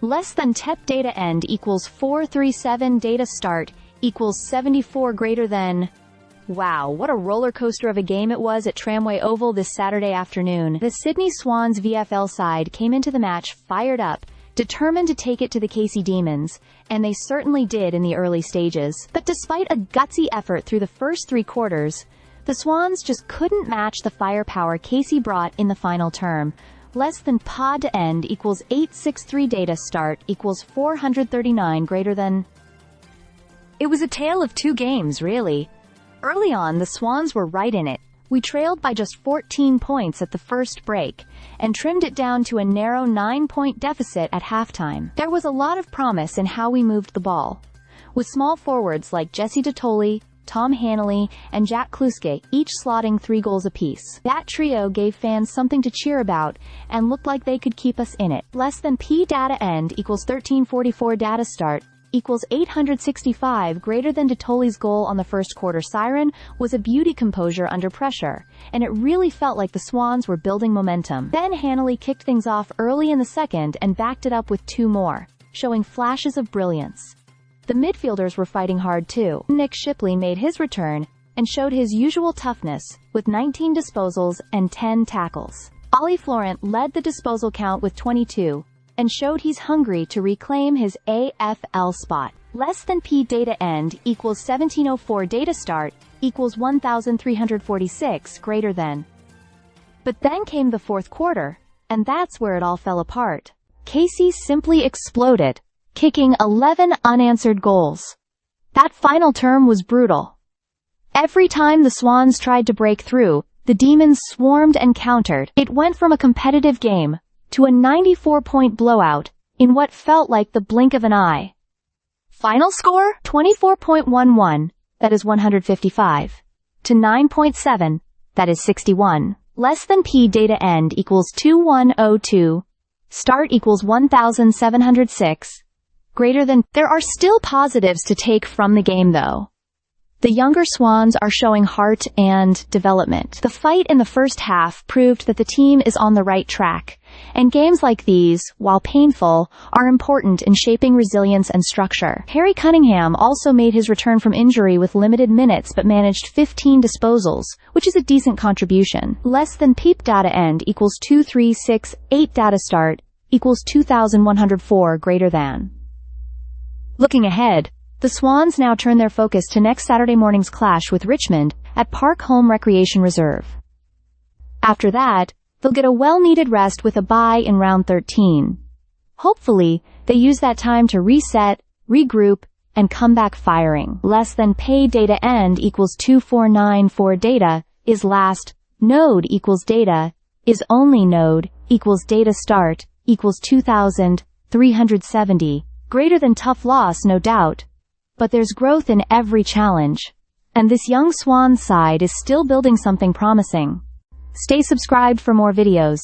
Less than TEP data end equals 437 data start equals 74 greater than. Wow, what a roller coaster of a game it was at Tramway Oval this Saturday afternoon. The Sydney Swans VFL side came into the match fired up, determined to take it to the Casey Demons, and they certainly did in the early stages. But despite a gutsy effort through the first 3 quarters, the Swans just couldn't match the firepower Casey brought in the final term. Less than pod to end equals 863 data start equals 439 greater than. It was a tale of 2 games, really. Early on, the Swans were right in it. We trailed by just 14 points at the first break, and trimmed it down to a narrow 9-point deficit at halftime. There was a lot of promise in how we moved the ball, with small forwards like Jesse Dotoli, Tom Hanley, and Jack Kluske each slotting 3 goals apiece. That trio gave fans something to cheer about, and looked like they could keep us in it. Less than P data end equals 1344 data start equals 865 greater than Dotoli's goal on the first quarter siren was a beauty composure under pressure, and it really felt like the Swans were building momentum. Then Hanley kicked things off early in the second and backed it up with 2 more, showing flashes of brilliance. The midfielders were fighting hard too. Nick Shipley made his return and showed his usual toughness with 19 disposals and 10 tackles. Ollie Florent led the disposal count with 22, and showed he's hungry to reclaim his AFL spot. Less than P data end equals 1704 data start equals 1346 greater than. But then came the fourth quarter, and that's where it all fell apart. Casey simply exploded, kicking 11 unanswered goals. That final term was brutal. Every time the Swans tried to break through, the Demons swarmed and countered. It went from a competitive game to a 94-point blowout in what felt like the blink of an eye. Final score? 24.11, that is 155, to 9.7, that is 61. Less than P data end equals 2102, start equals 1706, greater than. There are still positives to take from the game though. The younger Swans are showing heart and development. The fight in the first half proved that the team is on the right track, and games like these, while painful, are important in shaping resilience and structure. Harry Cunningham also made his return from injury with limited minutes but managed 15 disposals, which is a decent contribution. Less than PEEP data end equals 2368 data start equals 2104 greater than. Looking ahead, the Swans now turn their focus to next Saturday morning's clash with Richmond at Park Home Recreation Reserve. After that, they'll get a well-needed rest with a bye in round 13. Hopefully, they use that time to reset, regroup, and come back firing. Less than pay data end equals 2494 data is last, node equals data, is only node, equals data start, equals 2370, greater than tough loss no doubt. But there's growth in every challenge, and this young Swans side is still building something promising. Stay subscribed for more videos.